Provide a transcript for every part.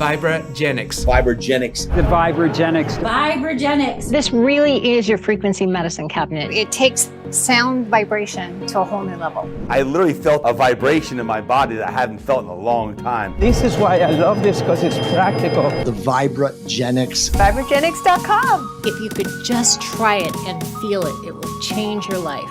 VibraGenix. VibraGenix. The VibraGenix. VibraGenix. This really is your frequency medicine cabinet. It takes sound vibration to a whole new level. I literally felt a vibration in my body that I haven't felt in a long time. This is why I love this, because it's practical. The VibraGenix. VibraGenix.com. If you could just try it and feel it, it will change your life.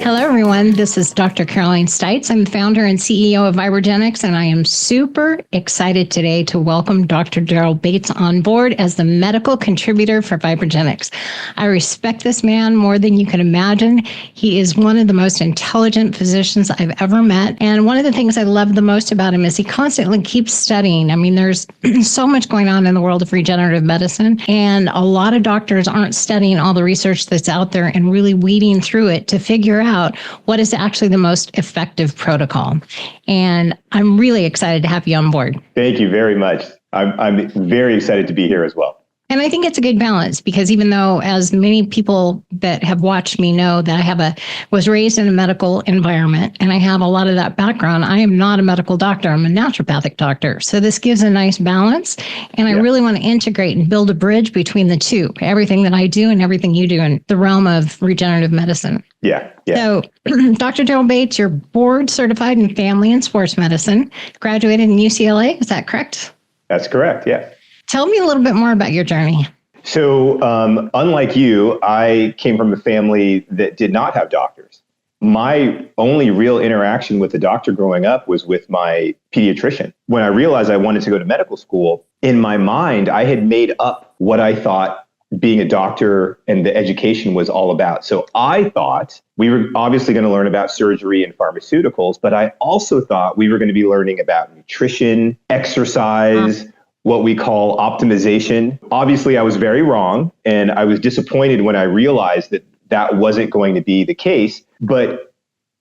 Hello, everyone. This is Dr. Caroline Stites. I'm the founder and CEO of VibraGenix, and I am super excited today to welcome Dr. Darryl Bates on board as the medical contributor for VibraGenix. I respect this man more than you can imagine. He is one of the most intelligent physicians I've ever met, and one of the things I love the most about him is he constantly keeps studying. I mean, there's so much going on in the world of regenerative medicine, and a lot of doctors aren't studying all the research that's out there and really weeding through it to figure out what is actually the most effective protocol. And I'm really excited to have you on board. Thank you very much. I'm very excited to be here as well. And I think it's a good balance because even though, as many people that have watched me know, that I was raised in a medical environment and I have a lot of that background, I am not a medical doctor. I'm a naturopathic doctor. So this gives a nice balance. And I really want to integrate and build a bridge between the two, everything that I do and everything you do in the realm of regenerative medicine. Yeah. So Dr. Darryl Bates, you're board certified in family and sports medicine, graduated in UCLA. Is that correct? That's correct. Yeah. Tell me a little bit more about your journey. So unlike you, I came from a family that did not have doctors. My only real interaction with a doctor growing up was with my pediatrician. When I realized I wanted to go to medical school, in my mind, I had made up what I thought being a doctor and the education was all about. So I thought we were obviously going to learn about surgery and pharmaceuticals, but I also thought we were going to be learning about nutrition, exercise, what we call optimization. Obviously, I was very wrong, and I was disappointed when I realized that that wasn't going to be the case. But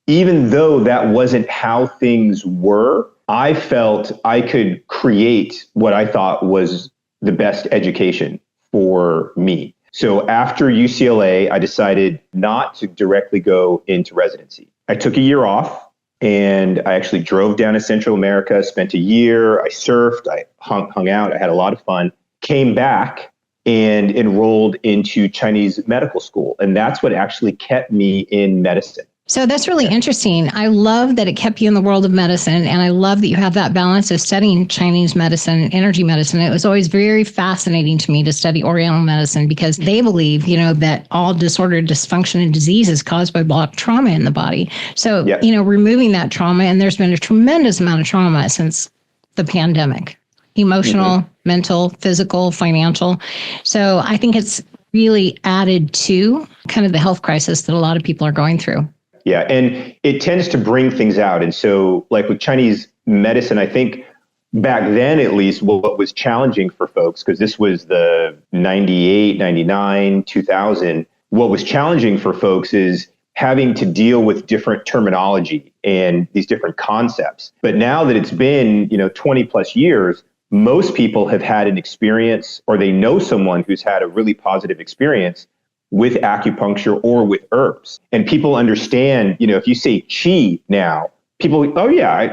even though that wasn't how things were, I felt I could create what I thought was the best education for me. So after UCLA, I decided not to directly go into residency. I took a year off. And I actually drove down to Central America, spent a year, I surfed, I hung out, I had a lot of fun, came back and enrolled into Chinese medical school. And that's what actually kept me in medicine. So that's really interesting. I love that it kept you in the world of medicine. And I love that you have that balance of studying Chinese medicine and energy medicine. It was always very fascinating to me to study Oriental medicine because they believe, that all disorder, dysfunction, and disease is caused by blocked trauma in the body. So, removing that trauma, and there's been a tremendous amount of trauma since the pandemic, emotional, mental, physical, financial. So I think it's really added to kind of the health crisis that a lot of people are going through. Yeah, and it tends to bring things out. And so like with Chinese medicine, I think back then, at least, what was challenging for folks, because this was the 98, 99, 2000, what was challenging for folks is having to deal with different terminology and these different concepts. But now that it's been, 20 plus years, most people have had an experience or they know someone who's had a really positive experience with acupuncture or with herbs. And people understand, if you say qi now, people, I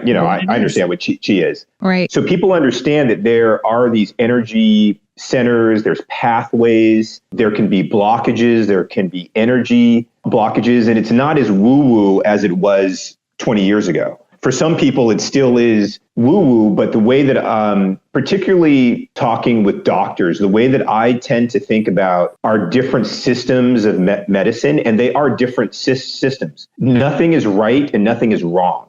understand what qi is. Right. So people understand that there are these energy centers, there's pathways, there can be blockages, there can be energy blockages, and it's not as woo-woo as it was 20 years ago. For some people, it still is woo-woo, but the way that, particularly talking with doctors, the way that I tend to think about are different systems of medicine, and they are different systems. Nothing is right and nothing is wrong,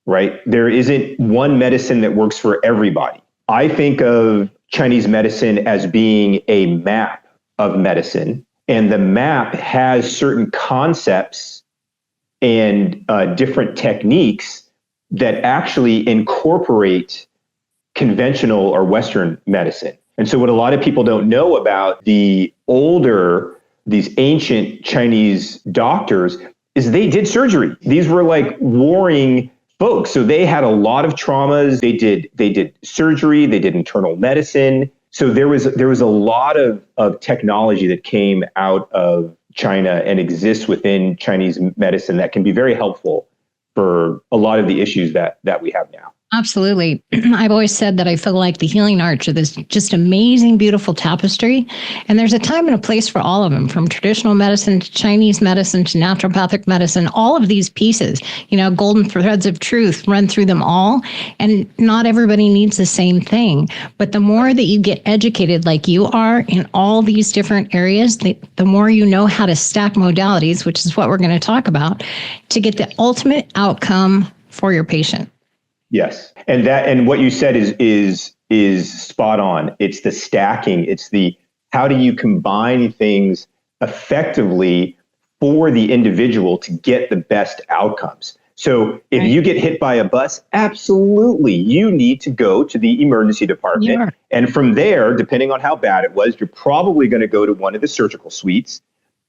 right? There isn't one medicine that works for everybody. I think of Chinese medicine as being a map of medicine, and the map has certain concepts and different techniques that actually incorporate conventional or Western medicine. And so what a lot of people don't know about these ancient Chinese doctors is they did surgery. These were like warring folks. So they had a lot of traumas. They did surgery, they did internal medicine. So there was a lot of technology that came out of China and exists within Chinese medicine that can be very helpful for a lot of the issues that we have now. Absolutely. I've always said that I feel like the healing arts are this just amazing, beautiful tapestry. And there's a time and a place for all of them, from traditional medicine to Chinese medicine to naturopathic medicine, all of these pieces, golden threads of truth run through them all. And not everybody needs the same thing. But the more that you get educated like you are in all these different areas, the more you know how to stack modalities, which is what we're going to talk about, to get the ultimate outcome for your patient. Yes. And what you said is spot on. It's the stacking. It's the how do you combine things effectively for the individual to get the best outcomes. So if you get hit by a bus, absolutely, you need to go to the emergency department. Yeah. And from there, depending on how bad it was, you're probably going to go to one of the surgical suites.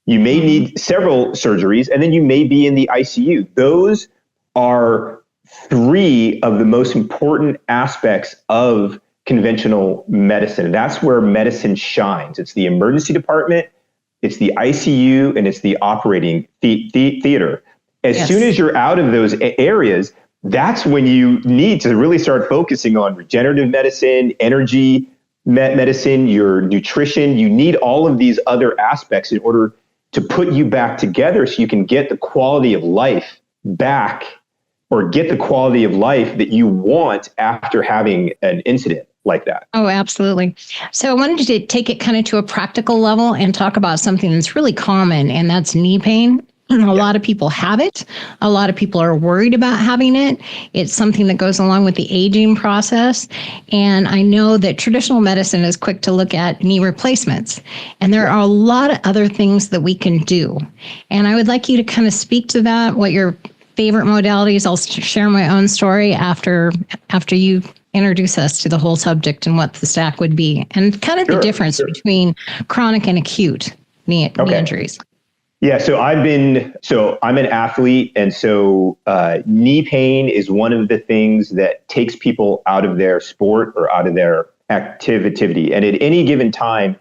You may need several surgeries, and then you may be in the ICU. Those are three of the most important aspects of conventional medicine. That's where medicine shines. It's the emergency department, it's the ICU, and it's the operating theater. As soon as you're out of those areas, that's when you need to really start focusing on regenerative medicine, energy medicine, your nutrition. You need all of these other aspects in order to put you back together so you can get the quality of life back, or get the quality of life that you want after having an incident like that. Oh, absolutely. So I wanted to take it kind of to a practical level and talk about something that's really common, and that's knee pain. A lot of people have it. A lot of people are worried about having it. It's something that goes along with the aging process. And I know that traditional medicine is quick to look at knee replacements. And there are a lot of other things that we can do. And I would like you to kind of speak to that, what your favorite modalities. I'll share my own story after you introduce us to the whole subject and what the stack would be, and kind of the difference between chronic and acute knee injuries. Yeah, so I'm an athlete, and so knee pain is one of the things that takes people out of their sport or out of their activity. And at any given time,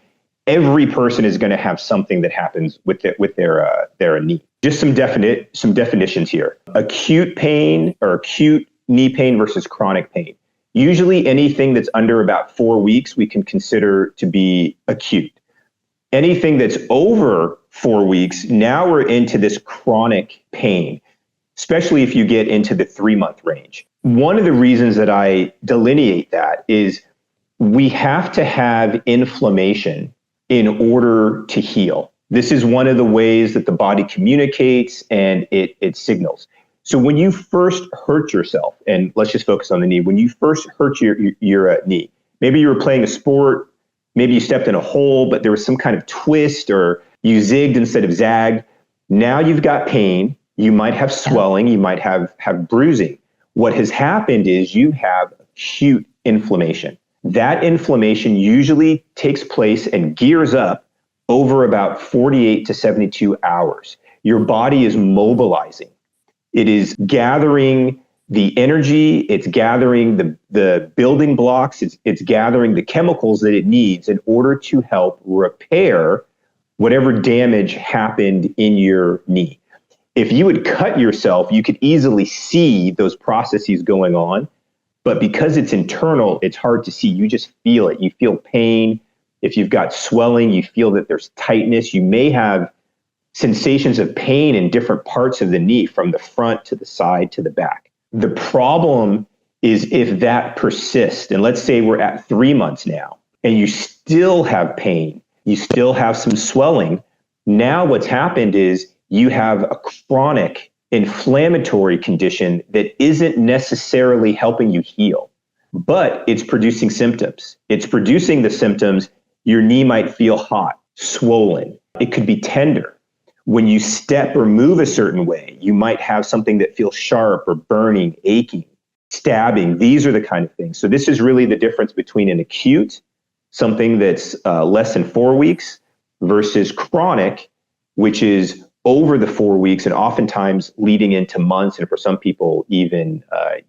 every person is going to have something that happens with their knee. Just some definitions here. Acute pain or acute knee pain versus chronic pain. Usually anything that's under about 4 weeks, we can consider to be acute. Anything that's over 4 weeks, now we're into this chronic pain, especially if you get into the 3-month range. One of the reasons that I delineate that is we have to have inflammation in order to heal. This is one of the ways that the body communicates and it signals. So when you first hurt yourself, and let's just focus on the knee, when you first hurt your knee, maybe you were playing a sport, maybe you stepped in a hole, but there was some kind of twist, or you zigged instead of zagged. Now you've got pain, you might have swelling, you might have bruising. What has happened is you have acute inflammation. That inflammation usually takes place and gears up over about 48 to 72 hours. Your body is mobilizing. It is gathering the energy, it's gathering the building blocks, it's gathering the chemicals that it needs in order to help repair whatever damage happened in your knee. If you would cut yourself, you could easily see those processes going on, but because it's internal, it's hard to see. You just feel it. You feel pain. If you've got swelling, you feel that there's tightness. You may have sensations of pain in different parts of the knee, from the front to the side to the back. The problem is if that persists, and let's say we're at 3 months now, and you still have pain, you still have some swelling. Now what's happened is you have a chronic inflammatory condition that isn't necessarily helping you heal, but it's producing symptoms. It's producing the symptoms. Your knee might feel hot, swollen. It could be tender. When you step or move a certain way, you might have something that feels sharp or burning, aching, stabbing. These are the kind of things. So this is really the difference between an acute, something that's less than 4 weeks, versus chronic, which is over the 4 weeks and oftentimes leading into months, and for some people, even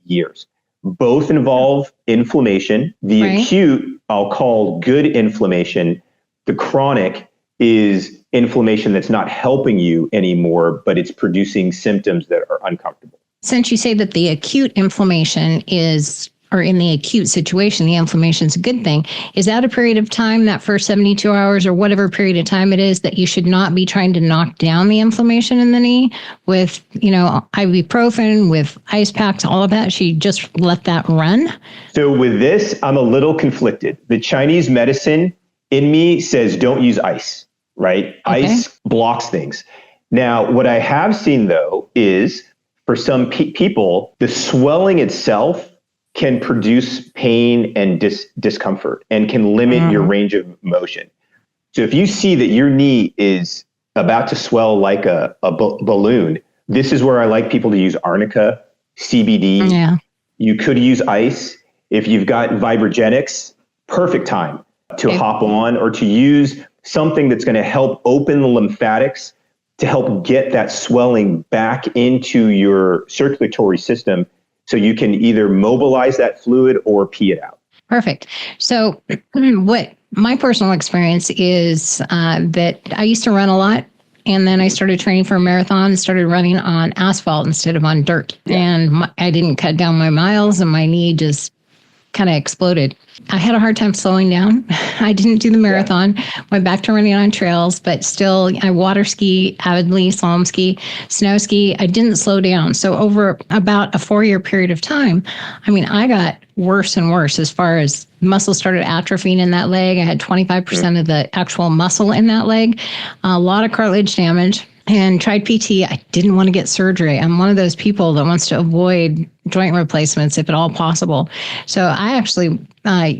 years. Both involve inflammation. The acute, I'll call good inflammation. The chronic is inflammation that's not helping you anymore, but it's producing symptoms that are uncomfortable. Since you say that the acute inflammation is, or in the acute situation, the inflammation is a good thing, is that a period of time, that first 72 hours or whatever period of time it is, that you should not be trying to knock down the inflammation in the knee with, ibuprofen, with ice packs, all of that? Should you just let that run? So with this, I'm a little conflicted. The Chinese medicine in me says don't use ice, right? Okay. Ice blocks things. Now, what I have seen, though, is for some people, the swelling itself can produce pain and discomfort and can limit your range of motion. So if you see that your knee is about to swell like a balloon, this is where I like people to use arnica, CBD. Yeah. You could use ice. If you've got VibraGenix, perfect time to hop on, or to use something that's going to help open the lymphatics to help get that swelling back into your circulatory system, so you can either mobilize that fluid or pee it out. Perfect. So what my personal experience is that I used to run a lot, and then I started training for a marathon and started running on asphalt instead of on dirt. Yeah. And I didn't cut down my miles, and my knee just kind of exploded. I had a hard time slowing down. I didn't do the marathon, went back to running on trails, but still I water ski avidly, slalom ski, snow ski. I didn't slow down. So over about a 4-year period of time, I got worse and worse as far as muscles started atrophying in that leg. I had 25% of the actual muscle in that leg, a lot of cartilage damage. And tried PT. I didn't want to get surgery. I'm one of those people that wants to avoid joint replacements if at all possible. So I actually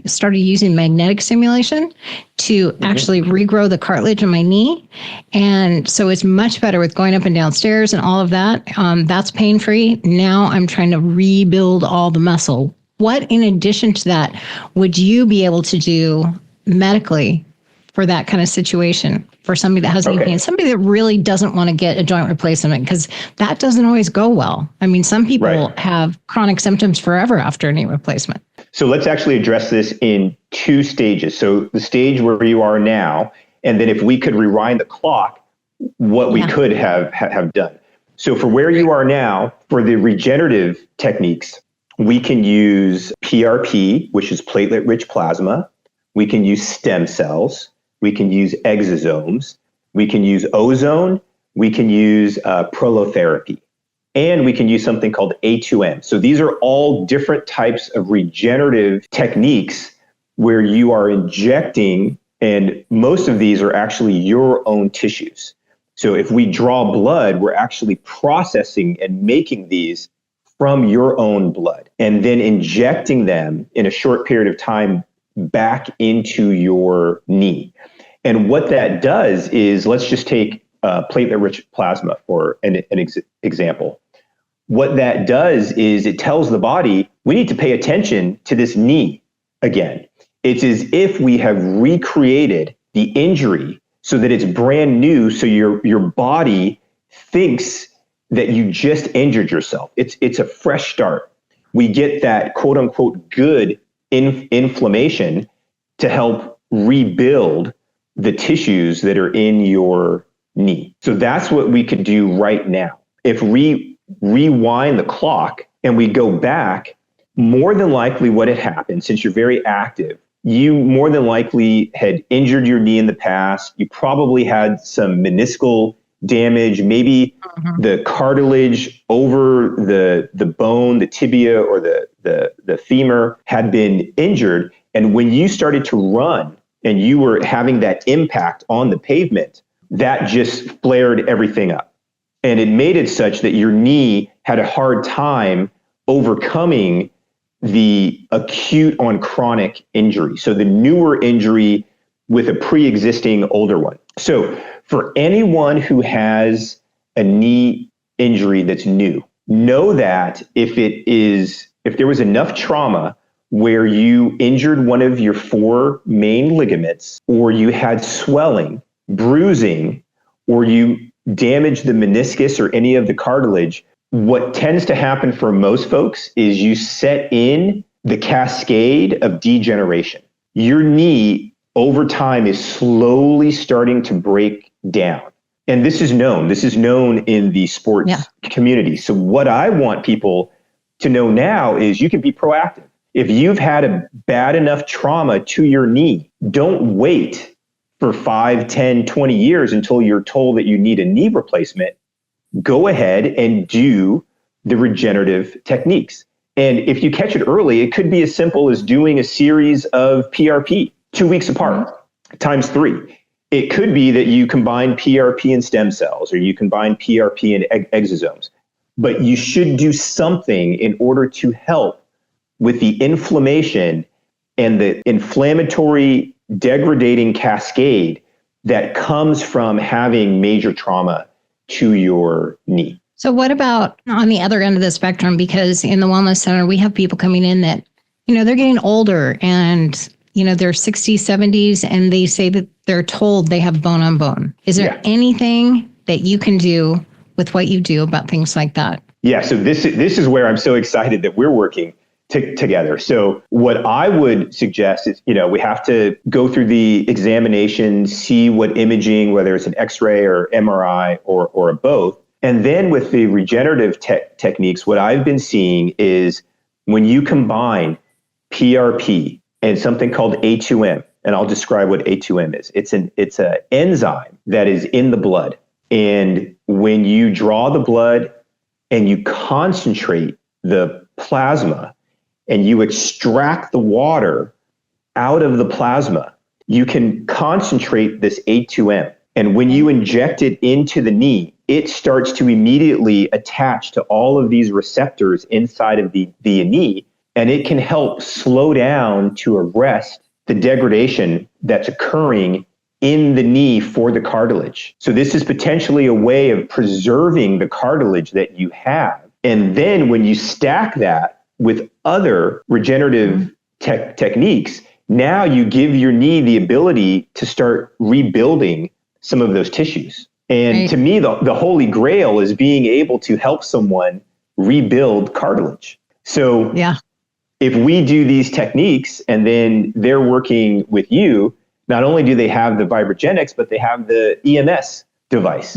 started using magnetic stimulation to actually regrow the cartilage in my knee. And so it's much better with going up and down stairs and all of that. That's pain-free. Now I'm trying to rebuild all the muscle. What, in addition to that, would you be able to do medically for that kind of situation, for somebody that has any pain, somebody that really doesn't want to get a joint replacement, because that doesn't always go well. Some people have chronic symptoms forever after a knee replacement. So let's actually address this in 2 stages. So the stage where you are now, and then if we could rewind the clock, what we could have done. So for where you are now, for the regenerative techniques, we can use PRP, which is platelet-rich plasma. We can use stem cells. We can use exosomes, we can use ozone, we can use prolotherapy, and we can use something called A2M. So these are all different types of regenerative techniques where you are injecting, and most of these are actually your own tissues. So if we draw blood, we're actually processing and making these from your own blood and then injecting them in a short period of time back into your knee. And what that does is, let's just take platelet-rich plasma for an example. What that does is it tells the body, we need to pay attention to this knee again. It's as if we have recreated the injury so that it's brand new, so your body thinks that you just injured yourself. It's a fresh start. We get that quote-unquote good inflammation to help rebuild the tissues that are in your knee. So that's what we could do right now. If we rewind the clock and we go back, more than likely what had happened, since you're very active, you more than likely had injured your knee in the past. You probably had some meniscal damage, maybe the cartilage over the bone, the tibia or the femur had been injured. And when you started to run and you were having that impact on the pavement, that just flared everything up. And it made it such that your knee had a hard time overcoming the acute on chronic injury. So the newer injury with a pre-existing older one. So for anyone who has a knee injury that's new, know that if there was enough trauma where you injured one of your 4 main ligaments, or you had swelling, bruising, or you damaged the meniscus or any of the cartilage, what tends to happen for most folks is you set in the cascade of degeneration. Your knee over time is slowly starting to break down. And this is known. This is known in the sports community. So what I want people to know now is you can be proactive. If you've had a bad enough trauma to your knee, don't wait for 5, 10, 20 years until you're told that you need a knee replacement. Go ahead and do the regenerative techniques. And if you catch it early, it could be as simple as doing a series of PRP 2 weeks apart, times 3. It could be that you combine PRP and stem cells, or you combine PRP and exosomes. But you should do something in order to help with the inflammation and the inflammatory degrading cascade that comes from having major trauma to your knee. So what about on the other end of the spectrum? Because in the Wellness Center, we have people coming in that, they're getting older and, they're 60s, 70s, and they say that they're told they have bone on bone. Is there anything that you can do with what you do about things like that? Yeah, so this is where I'm so excited that we're working together. So what I would suggest is, we have to go through the examination, see what imaging, whether it's an X-ray or MRI or a both. And then with the regenerative techniques, what I've been seeing is when you combine PRP and something called A2M, and I'll describe what A2M is. It's an enzyme that is in the blood. And when you draw the blood and you concentrate the plasma and you extract the water out of the plasma, you can concentrate this A2M. And when you inject it into the knee, it starts to immediately attach to all of these receptors inside of the knee, and it can help slow down to arrest the degradation that's occurring in the knee for the cartilage. So this is potentially a way of preserving the cartilage that you have. And then when you stack that with other regenerative techniques, now you give your knee the ability to start rebuilding some of those tissues. And to me, the holy grail is being able to help someone rebuild cartilage. So if we do these techniques and then they're working with you, not only do they have the VibraGenix, but they have the EMS device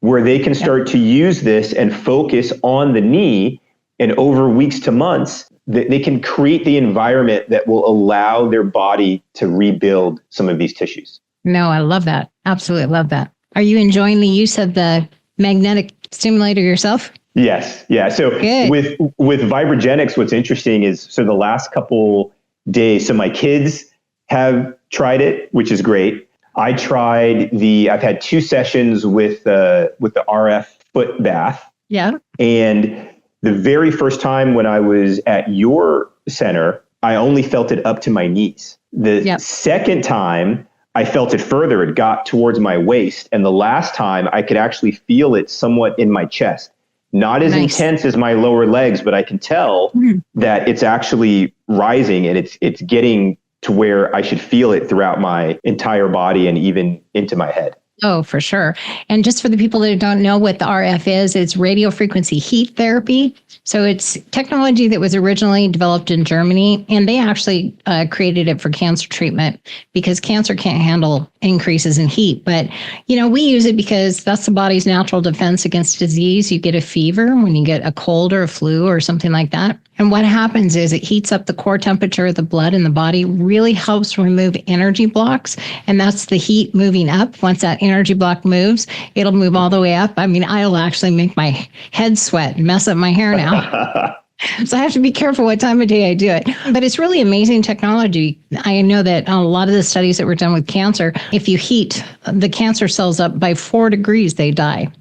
where they can start to use this and focus on the knee. And over weeks to months, they can create the environment that will allow their body to rebuild some of these tissues. No, I love that. Absolutely love that. Are you enjoying the use of the magnetic stimulator yourself? Yes. Yeah. So with VibraGenix, what's interesting is, so the last couple days, so my kids have tried it, which is great. I've had 2 sessions with the RF foot bath. Yeah. And the very first time when I was at your center, I only felt it up to my knees. The second time, I felt it further. It got towards my waist. And the last time, I could actually feel it somewhat in my chest. Not as intense as my lower legs, but I can tell that it's actually rising and it's getting to where I should feel it throughout my entire body and even into my head. Oh, for sure. And just for the people that don't know what the RF is, it's radio frequency heat therapy. So it's technology that was originally developed in Germany, and they actually created it for cancer treatment because cancer can't handle increases in heat. But, we use it because that's the body's natural defense against disease. You get a fever when you get a cold or a flu or something like that. And what happens is it heats up the core temperature of the blood in the body, really helps remove energy blocks. And that's the heat moving up. Once that energy block moves, it'll move all the way up. I mean, I'll actually make my head sweat and mess up my hair now. So I have to be careful what time of day I do it. But it's really amazing technology. I know that a lot of the studies that were done with cancer, if you heat the cancer cells up by 4 degrees, they die.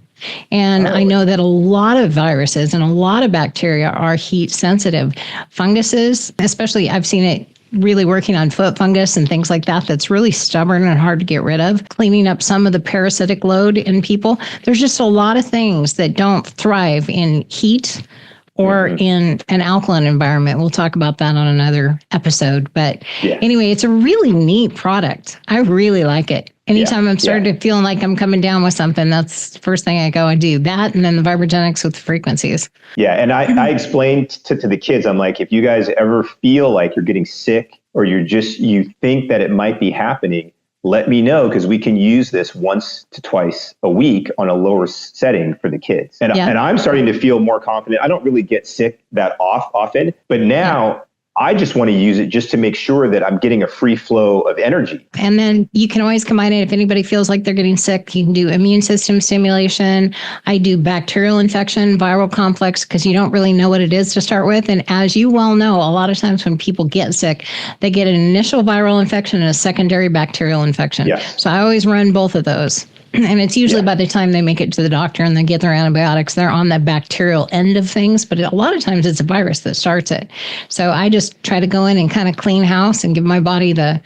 And I know that a lot of viruses and a lot of bacteria are heat sensitive. Funguses, especially, I've seen it really working on foot fungus and things like that. That's really stubborn and hard to get rid of. Cleaning up some of the parasitic load in people. There's just a lot of things that don't thrive in heat or in an alkaline environment. We'll talk about that on another episode. But anyway, it's a really neat product. I really like it. Anytime I'm starting to feeling like I'm coming down with something, that's the first thing I go and do. That and then the VibraGenix with the frequencies. Yeah, and I explained to the kids, I'm like, if you guys ever feel like you're getting sick or you think that it might be happening, let me know, because we can use this once to twice a week on a lower setting for the kids. And I'm starting to feel more confident. I don't really get sick that often, but now I just want to use it just to make sure that I'm getting a free flow of energy. And then you can always combine it. If anybody feels like they're getting sick, you can do immune system stimulation. I do bacterial infection, viral complex, because you don't really know what it is to start with. And as you well know, a lot of times when people get sick, they get an initial viral infection and a secondary bacterial infection. Yes. So I always run both of those. And it's usually by the time they make it to the doctor and they get their antibiotics, they're on the bacterial end of things. But a lot of times it's a virus that starts it. So I just try to go in and kind of clean house and give my body the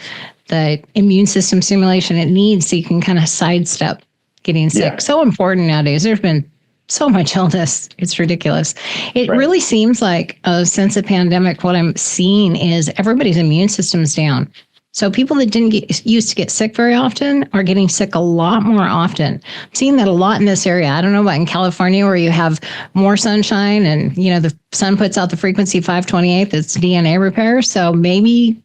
immune system stimulation it needs so you can kind of sidestep getting sick. Yeah. So important nowadays. There's been so much illness. It's ridiculous. It really seems like since the pandemic, what I'm seeing is everybody's immune system's down. So people that didn't used to get sick very often are getting sick a lot more often. I'm seeing that a lot in this area. I don't know about in California where you have more sunshine and, you know, the sun puts out the frequency 528, that's DNA repair. So maybe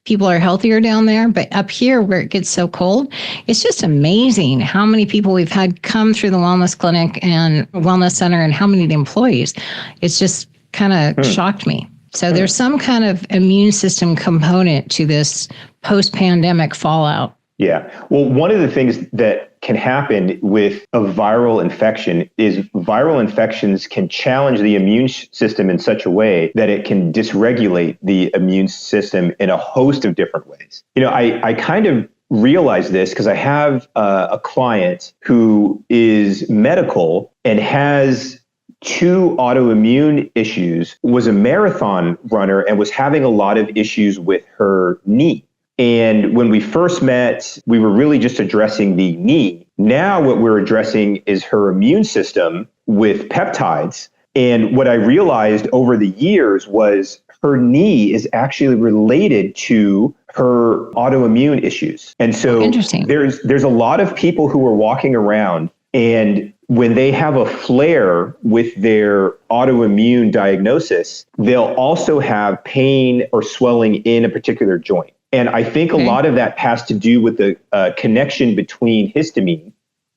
people are healthier down there, but up here where it gets so cold, it's just amazing how many people we've had come through the wellness clinic and wellness center and how many employees. It's just kind of shocked me. So there's some kind of immune system component to this post-pandemic fallout. Yeah. Well, one of the things that can happen with a viral infection is viral infections can challenge the immune system in such a way that it can dysregulate the immune system in a host of different ways. You know, I kind of realize this because I have a client who is medical and has 2 autoimmune issues, was a marathon runner and was having a lot of issues with her knee. And when we first met, we were really just addressing the knee. Now what we're addressing is her immune system with peptides. And what I realized over the years was her knee is actually related to her autoimmune issues. And so there's a lot of people who are walking around, and when they have a flare with their autoimmune diagnosis, they'll also have pain or swelling in a particular joint. And I think a lot of that has to do with the connection between histamine.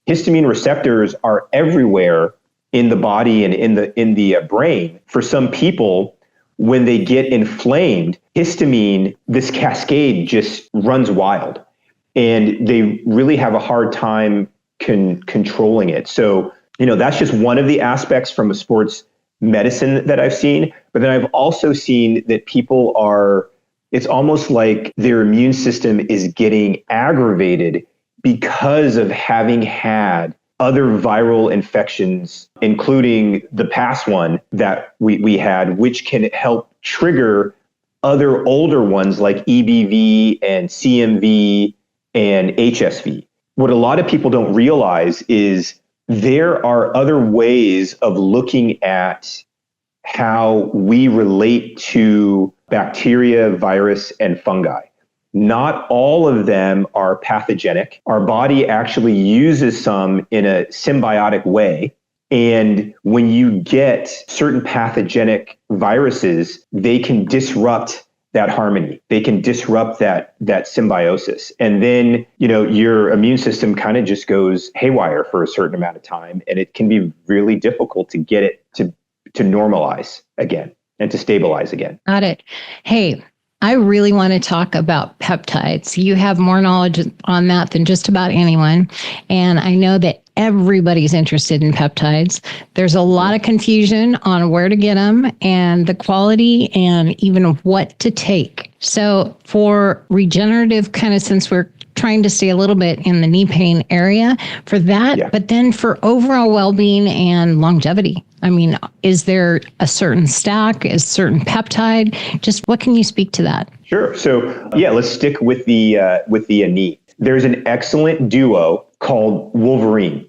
Histamine receptors are everywhere in the body and in the brain. For some people, when they get inflamed, histamine, this cascade just runs wild. And they really have a hard time controlling it. So, you know, that's just one of the aspects from a sports medicine that I've seen. But then I've also seen that people it's almost like their immune system is getting aggravated because of having had other viral infections, including the past one that we had, which can help trigger other older ones like EBV and CMV and HSV. What a lot of people don't realize is there are other ways of looking at how we relate to bacteria, virus, and fungi. Not all of them are pathogenic. Our body actually uses some in a symbiotic way. And when you get certain pathogenic viruses, they can disrupt that harmony. They can disrupt that symbiosis. And then, you know, your immune system kind of just goes haywire for a certain amount of time. And it can be really difficult to get it to normalize again and to stabilize again. Got it. Hey, I really want to talk about peptides. You have more knowledge on that than just about anyone. And I know that everybody's interested in peptides. There's a lot of confusion on where to get them and the quality and even what to take. So for regenerative, kind of since we're trying to stay a little bit in the knee pain area for that, but then for overall well-being and longevity, I mean, is there a certain stack, a certain peptide? Just what can you speak to that? Sure. So let's stick with the knee. There's an excellent duo called Wolverine.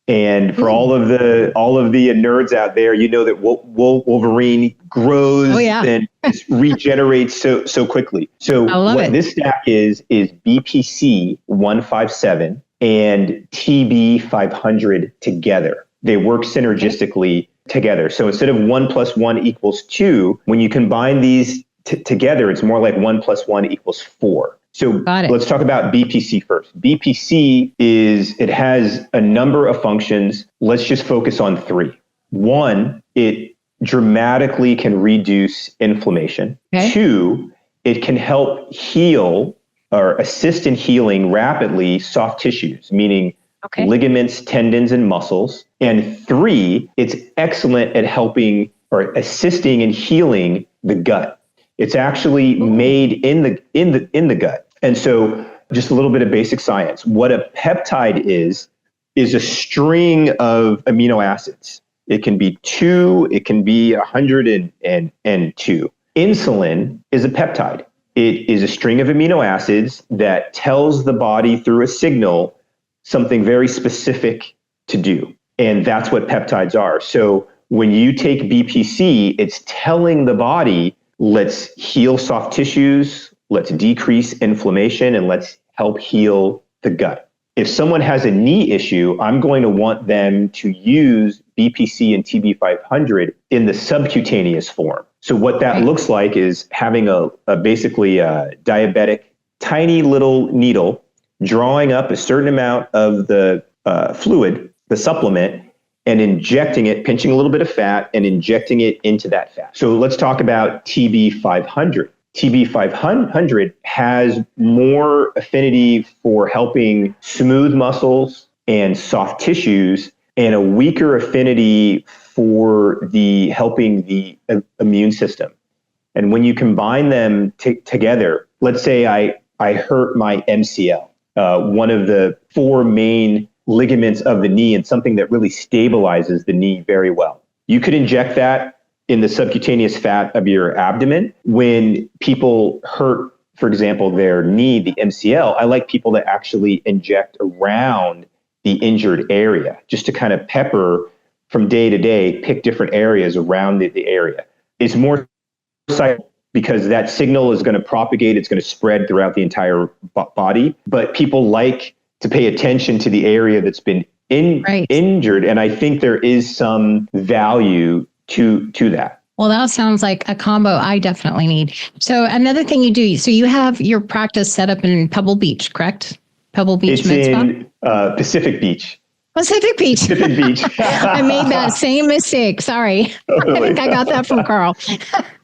And for all of the nerds out there, you know that Wolverine grows and regenerates so quickly. So what this stack is BPC 157 and TB 500 together. They work synergistically together. So instead of 1 + 1 = 2, when you combine these together, it's more like 1 + 1 = 4. So Got it. let's talk about BPC first. it has a number of functions. Let's just focus on 3. 1, it dramatically can reduce inflammation. Okay. 2, it can help heal or assist in healing rapidly soft tissues, meaning ligaments, tendons, and muscles. And 3, it's excellent at helping or assisting in healing the gut. It's actually made in the gut. And so just a little bit of basic science. What a peptide is a string of amino acids. It can be 2, it can be 102. Insulin is a peptide. It is a string of amino acids that tells the body through a signal something very specific to do. And that's what peptides are. So when you take BPC, it's telling the body, let's heal soft tissues, let's decrease inflammation, and let's help heal the gut. If someone has a knee issue, I'm going to want them to use BPC and TB500 in the subcutaneous form. So what that looks like is having basically a diabetic, tiny little needle, drawing up a certain amount of the fluid, the supplement, and injecting it, pinching a little bit of fat and injecting it into that fat. So let's talk about TB500. TB500 has more affinity for helping smooth muscles and soft tissues, and a weaker affinity for helping the immune system. And when you combine them together, let's say I hurt my MCL, one of the 4 main ligaments of the knee, and something that really stabilizes the knee very well. You could inject that in the subcutaneous fat of your abdomen. When people hurt, for example, their knee, the MCL, I like people to actually inject around the injured area, just to kind of pepper from day to day, pick different areas around the area. It's more cycle because that signal is going to propagate, it's going to spread throughout the entire body, but people like to pay attention to the area that's been injured. And I think there is some value to that. Well, that sounds like a combo I definitely need. So another thing you do, so you have your practice set up in Pebble Beach, correct? Pebble Beach It's Med Spa? in Pacific Beach. Pacific Beach. Pacific Beach. I made that same mistake. Sorry. I think I got that from Carl.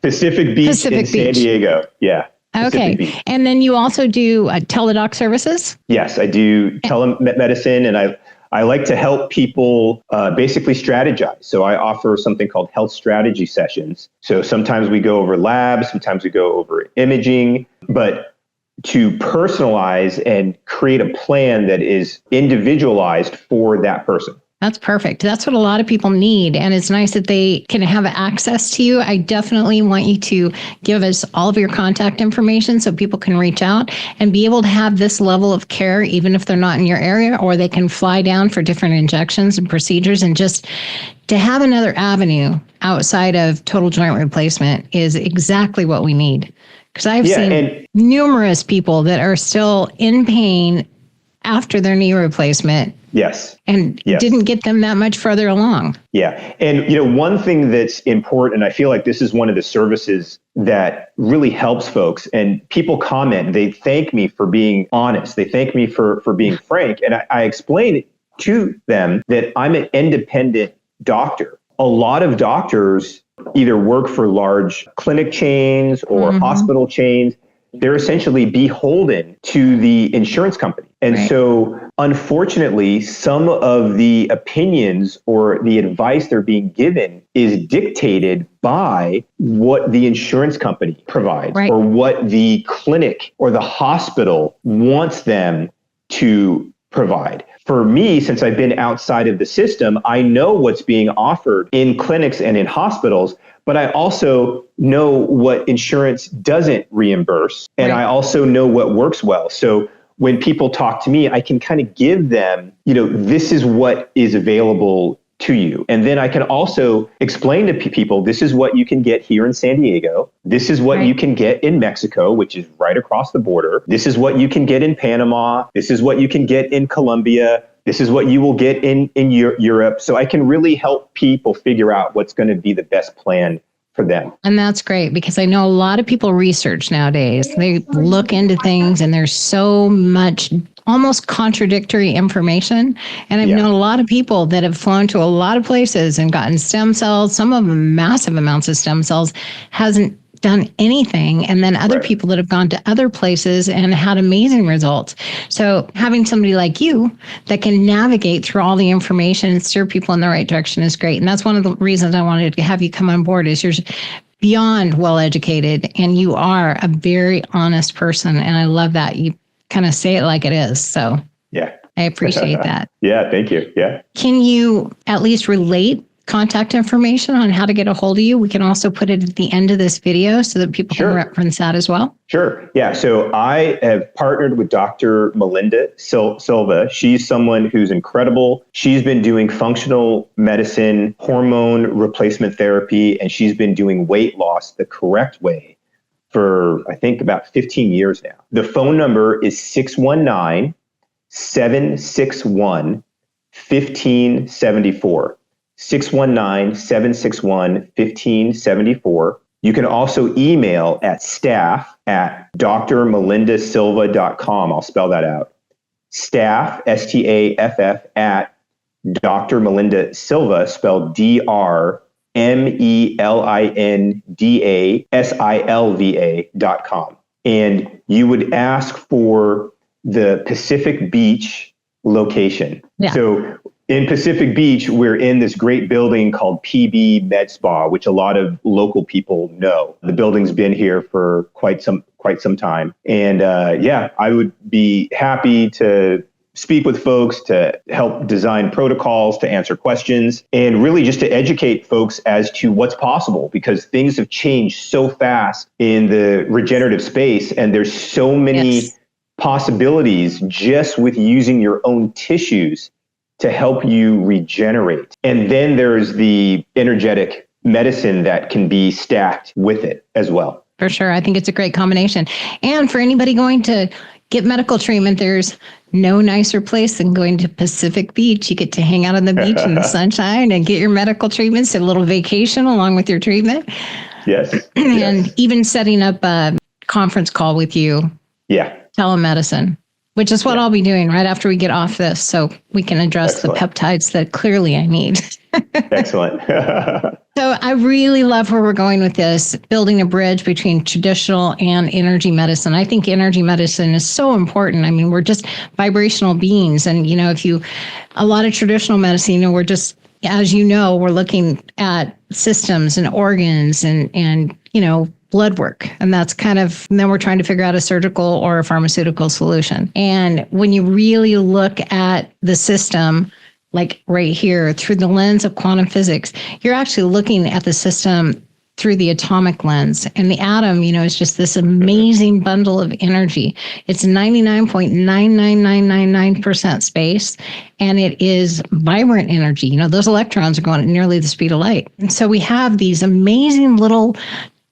Pacific Beach in San Diego. Yeah. Okay. Beach. And then you also do teledoc services? Yes, I do telemedicine, and I like to help people basically strategize. So I offer something called health strategy sessions. So sometimes we go over labs, sometimes we go over imaging, but to personalize and create a plan that is individualized for that person. That's perfect. That's what a lot of people need. And it's nice that they can have access to you. I definitely want you to give us all of your contact information so people can reach out and be able to have this level of care, even if they're not in your area, or they can fly down for different injections and procedures. And just to have another avenue outside of total joint replacement is exactly what we need. Because I've seen numerous people that are still in pain after their knee replacement. Yes. And didn't get them that much further along. Yeah. And one thing that's important, and I feel like this is one of the services that really helps folks, and people comment, they thank me for being honest. They thank me for being frank. And I explain to them that I'm an independent doctor. A lot of doctors either work for large clinic chains or hospital chains. They're essentially beholden to the insurance company. And so, unfortunately, some of the opinions or the advice they're being given is dictated by what the insurance company provides or what the clinic or the hospital wants them to provide. For me, since I've been outside of the system, I know what's being offered in clinics and in hospitals, but I also know what insurance doesn't reimburse. And I also know what works well. So when people talk to me, I can kind of give them, this is what is available to you. And then I can also explain to people, this is what you can get here in San Diego. This is what you can get in Mexico, which is right across the border. This is what you can get in Panama. This is what you can get in Colombia. This is what you will get in Europe. So I can really help people figure out what's going to be the best plan for them. And that's great because I know a lot of people research nowadays. They look into things and there's so much almost contradictory information. And I've known a lot of people that have flown to a lot of places and gotten stem cells, some of them massive amounts of stem cells, hasn't done anything. And then other people that have gone to other places and had amazing results. So having somebody like you that can navigate through all the information and steer people in the right direction is great. And that's one of the reasons I wanted to have you come on board is you're beyond well educated and you are a very honest person. And I love that. You kind of say it like it is. So yeah, I appreciate that. Yeah, thank you. Yeah. Can you at least relate contact information on how to get a hold of you? We can also put it at the end of this video so that people can reference that as well. Sure. Yeah. So I have partnered with Dr. Melinda Silva. She's someone who's incredible. She's been doing functional medicine, hormone replacement therapy, and she's been doing weight loss the correct way for, I think, about 15 years now. The phone number is 619-761-1574. 619-761-1574. You can also email at staff@drmelindasilva.com. I'll spell that out. Staff, STAFF, at Dr. Melinda Silva, spelled DrMelindaSilva.com. And you would ask for the Pacific Beach location. Yeah. So in Pacific Beach, we're in this great building called PB Med Spa, which a lot of local people know. The building's been here for quite some time. And I would be happy to speak with folks, to help design protocols, to answer questions, and really just to educate folks as to what's possible, because things have changed so fast in the regenerative space, and there's so many possibilities just with using your own tissues to help you regenerate. And then there's the energetic medicine that can be stacked with it as well. For sure. I think it's a great combination. And for anybody going to get medical treatment, there's no nicer place than going to Pacific Beach. You get to hang out on the beach in the sunshine and get your medical treatments, a little vacation along with your treatment. Yes. And even setting up a conference call with you. Yeah. Telemedicine, which is what I'll be doing right after we get off this, so we can address the peptides that clearly I need. Excellent. So I really love where we're going with this, building a bridge between traditional and energy medicine. I think energy medicine is so important. I mean, we're just vibrational beings. And, a lot of traditional medicine, we're just, as you know, we're looking at systems and organs and blood work. And that's and then we're trying to figure out a surgical or a pharmaceutical solution. And when you really look at the system, like right here, through the lens of quantum physics, you're actually looking at the system through the atomic lens. And the atom, is just this amazing bundle of energy. It's 99.99999% space, and it is vibrant energy. Those electrons are going at nearly the speed of light. And so we have these amazing little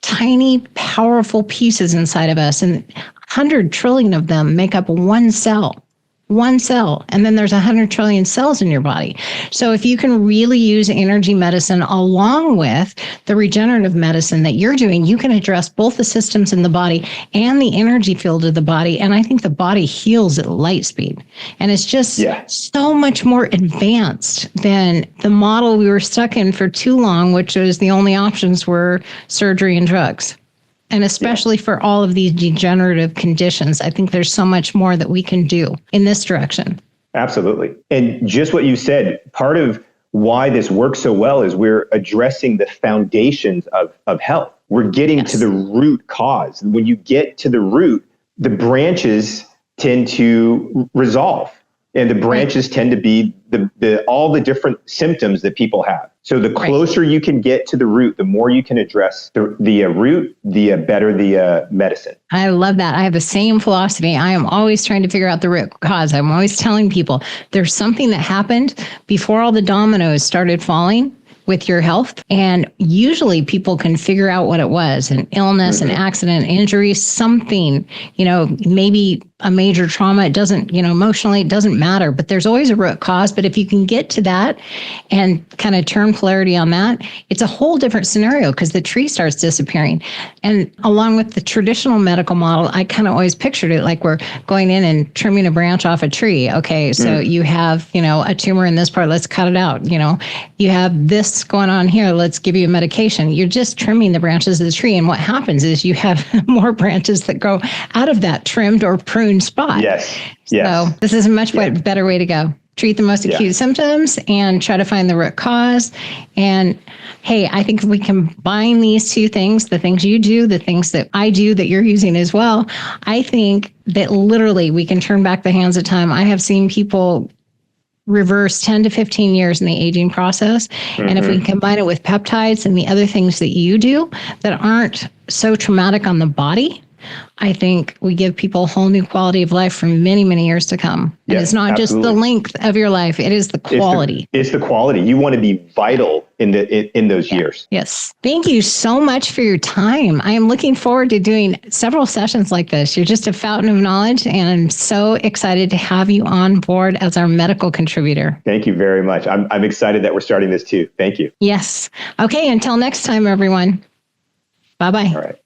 tiny, powerful pieces inside of us, and 100 trillion of them make up one cell. And then there's 100 trillion cells in your body. So if you can really use energy medicine along with the regenerative medicine that you're doing, you can address both the systems in the body and the energy field of the body. And I think the body heals at light speed. And it's just so much more advanced than the model we were stuck in for too long, which was the only options were surgery and drugs. And especially for all of these degenerative conditions, I think there's so much more that we can do in this direction. Absolutely. And just what you said, part of why this works so well is we're addressing the foundations of health. We're getting to the root cause. When you get to the root, the branches tend to resolve. And the branches tend to be all the different symptoms that people have. So the closer you can get to the root, the more you can address the root, the better the medicine. I love that. I have the same philosophy. I am always trying to figure out the root cause. I'm always telling people there's something that happened before all the dominoes started falling with your health. And usually people can figure out what it was, an illness, an accident, injury, something, maybe a major trauma. It doesn't, emotionally, it doesn't matter, but there's always a root cause. But if you can get to that and kind of turn polarity on that, it's a whole different scenario because the tree starts disappearing. And along with the traditional medical model, I kind of always pictured it like we're going in and trimming a branch off a tree. Okay, so you have, a tumor in this part, let's cut it out. You have this going on here, let's give you a medication. You're just trimming the branches of the tree. And what happens is you have more branches that grow out of that trimmed or pruned spot. Yes. So this is a much better way to go. Treat the most acute symptoms and try to find the root cause. And hey, I think if we combine these two things, the things you do, the things that I do that you're using as well, I think that literally we can turn back the hands of time. I have seen people reverse 10 to 15 years in the aging process. And if we combine it with peptides and the other things that you do that aren't so traumatic on the body, I think we give people a whole new quality of life for many, many years to come. And Yes, it's not absolutely. just the length of your life, it is the quality. It's the quality. You want to be vital in those years. Yes. Thank you so much for your time. I am looking forward to doing several sessions like this. You're just a fountain of knowledge, and I'm so excited to have you on board as our medical contributor. Thank you very much. I'm excited that we're starting this too. Thank you. Yes. Okay. Until next time, everyone. Bye-bye. All right.